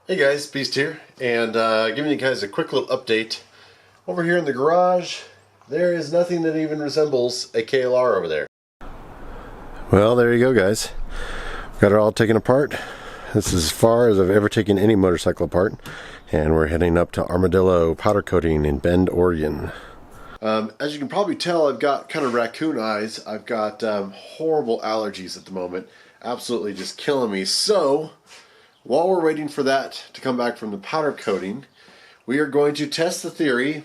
Hey guys, Beast here, and giving you guys a quick little update. Over here in the garage, there is nothing that even resembles a KLR over there. Well, there you go guys. Got it all taken apart. This is as far as I've ever taken any motorcycle apart, and we're heading up to Armadillo Powder Coating in Bend, Oregon. As you can probably tell, I've got kind of raccoon eyes. I've got horrible allergies at the moment, absolutely just killing me. So while we're waiting for that to come back from the powder coating, we are going to test the theory: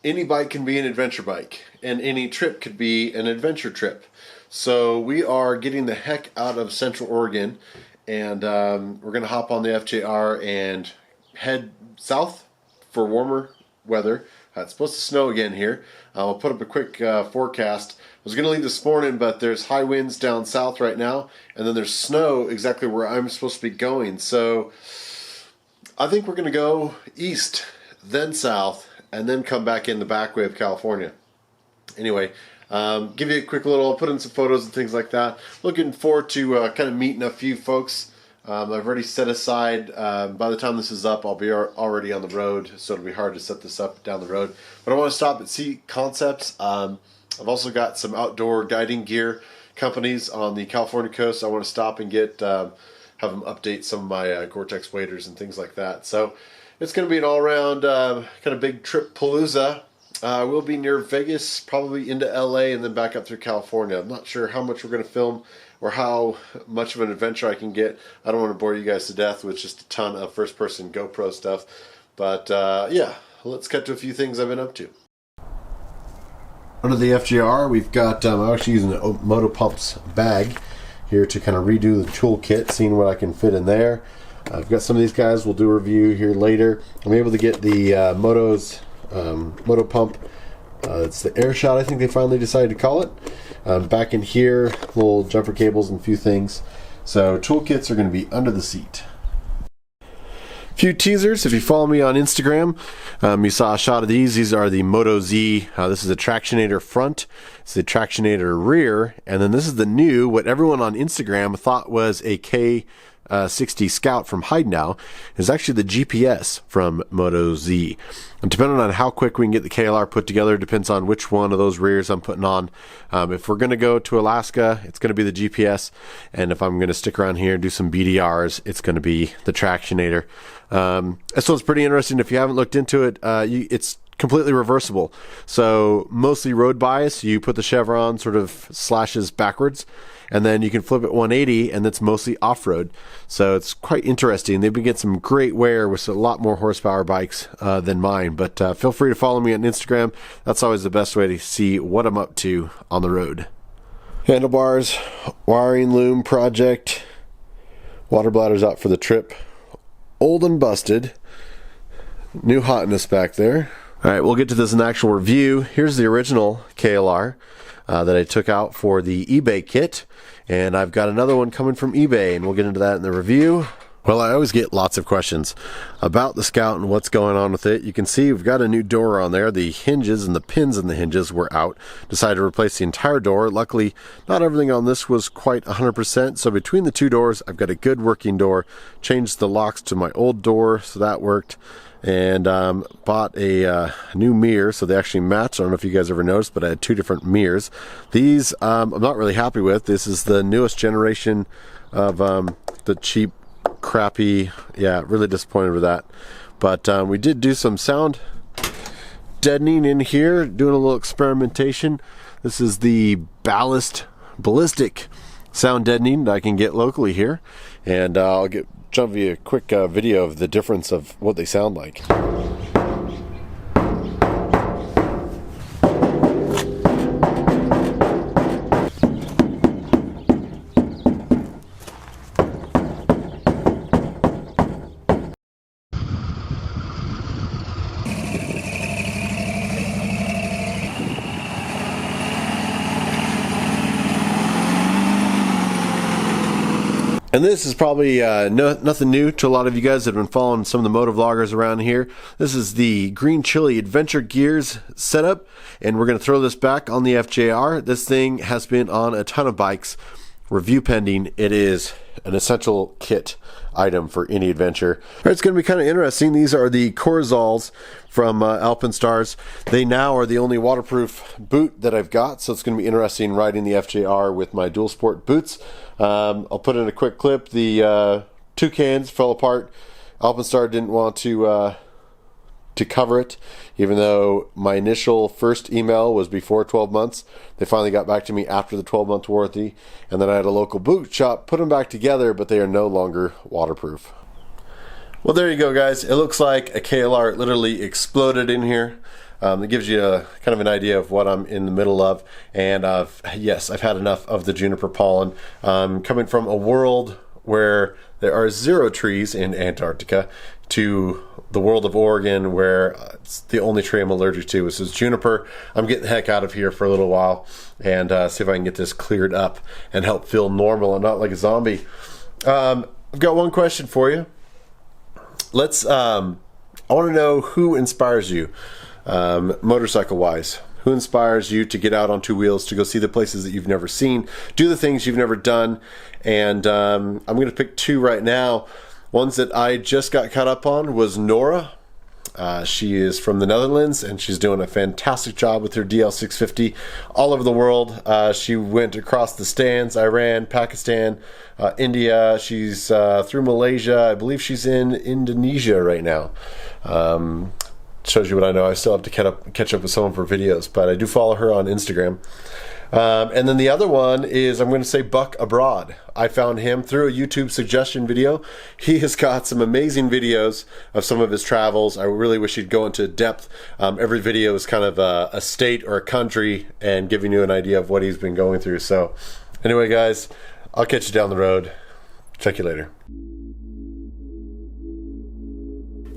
any bike can be an adventure bike, and any trip could be an adventure trip. So we are getting the heck out of Central Oregon, and we're going to hop on the FJR and head south for warmer weather. It's supposed to snow again here. I'll put up a quick forecast. I was going to leave this morning, but there's high winds down south right now, and then there's snow exactly where I'm supposed to be going. So I think we're going to go east, then south, and then come back in the back way of California. Anyway, give you a quick little, I'll put in some photos and things like that. Looking forward to kind of meeting a few folks. I've already set aside, by the time this is up, I'll be already on the road, so it'll be hard to set this up down the road. But I want to stop and see concepts. I've also got some outdoor guiding gear companies on the California coast. I want to stop and get, have them update some of my Gore-Tex waders and things like that. So it's going to be an all-around kind of big trip palooza. We'll be near Vegas, probably into LA, and then back up through California. I'm not sure how much we're going to film or how much of an adventure I can get. I don't want to bore you guys to death with just a ton of first-person GoPro stuff. But yeah, let's cut to a few things I've been up to. Under the FJR, we've got, I'm actually using a Moto Pumps bag here to kind of redo the toolkit, seeing what I can fit in there. I've got some of these guys, we'll do a review here later. I'm able to get the Moto Pump. It's the Air Shot, I think they finally decided to call it. Back in here, little jumper cables and a few things. So toolkits are going to be under the seat. Few teasers. If you follow me on Instagram, you saw a shot of these. These are the Moto Z. This is a Tractionator front. It's the Tractionator rear. And then this is the new, what everyone on Instagram thought was a K60 Scout from Heidenau, is actually the GPS from Moto Z. And depending on how quick we can get the KLR put together, depends on which one of those rears I'm putting on. If we're going to go to Alaska, it's going to be the GPS. And if I'm going to stick around here and do some BDRs, it's going to be the Tractionator. So it's pretty interesting. If you haven't looked into it, it's completely reversible. So mostly road bias, you put the chevron sort of slashes backwards, and then you can flip it 180, and it's mostly off-road. So it's quite interesting. They've been getting some great wear with a lot more horsepower bikes than mine. But feel free to follow me on Instagram. That's always the best way to see what I'm up to on the road. Handlebars, wiring loom project, water bladders out for the trip. Old and busted. New hotness back there. Alright, we'll get to this in actual review. Here's the original KLR that I took out for the eBay kit, and I've got another one coming from eBay, and we'll get into that in the review. Well, I always get lots of questions about the Scout and what's going on with it. You can see we've got a new door on there. The hinges and the pins in the hinges were out. Decided to replace the entire door. Luckily, not everything on this was quite 100%, so between the two doors, I've got a good working door. Changed the locks to my old door, so that worked. And bought a new mirror, so they actually match. I don't know if you guys ever noticed, but I had two different mirrors. These I'm not really happy with. This is the newest generation of the cheap, crappy, yeah, really disappointed with that. But we did do some sound deadening in here, doing a little experimentation. This is the ballistic sound deadening that I can get locally here, and I'll jump you a quick video of the difference of what they sound like. And this is probably nothing new to a lot of you guys that have been following some of the moto vloggers around here. This is the Green Chili Adventure Gears setup, and we're going to throw this back on the FJR. This thing has been on a ton of bikes review pending. It is an essential kit item for any adventure. All right, it's going to be kind of interesting. These are the Corzals from Alpenstars. They now are the only waterproof boot that I've got, so it's going to be interesting riding the FJR with my dual sport boots. I'll put in a quick clip. The two cans fell apart. Alpenstar didn't want to cover it, even though my initial first email was before 12 months. They finally got back to me after the 12-month warranty, and then I had a local boot shop put them back together, but they are no longer waterproof. Well, there you go, guys. It looks like a KLR literally exploded in here. It gives you a kind of an idea of what I'm in the middle of, and yes, I've had enough of the juniper pollen. Coming from a world where there are 0 trees in Antarctica to the world of Oregon, where it's the only tree I'm allergic to is juniper. I'm getting the heck out of here for a little while and see if I can get this cleared up and help feel normal and not like a zombie. I've got one question for you. I want to know who inspires you, motorcycle wise. Who inspires you to get out on 2 wheels, to go see the places that you've never seen, do the things you've never done? And I'm going to pick 2 right now. Ones that I just got caught up on was Nora. She is from the Netherlands, and she's doing a fantastic job with her DL650 all over the world. She went across the stands, Iran, Pakistan, India. She's through Malaysia. I believe she's in Indonesia right now. Shows you what I know. I still have to catch up with some of her videos, but I do follow her on Instagram. And then the other one is, I'm going to say, Buck Abroad. I found him through a YouTube suggestion video. He has got some amazing videos of some of his travels. I really wish he'd go into depth. Every video is kind of a state or a country and giving you an idea of what he's been going through. So anyway, guys, I'll catch you down the road. Check you later.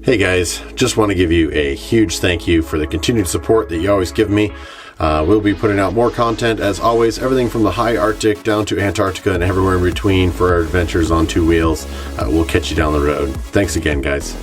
Hey guys, just want to give you a huge thank you for the continued support that you always give me. We'll be putting out more content as always, everything from the high Arctic down to Antarctica and everywhere in between for our adventures on 2 wheels. We'll catch you down the road. Thanks again, guys.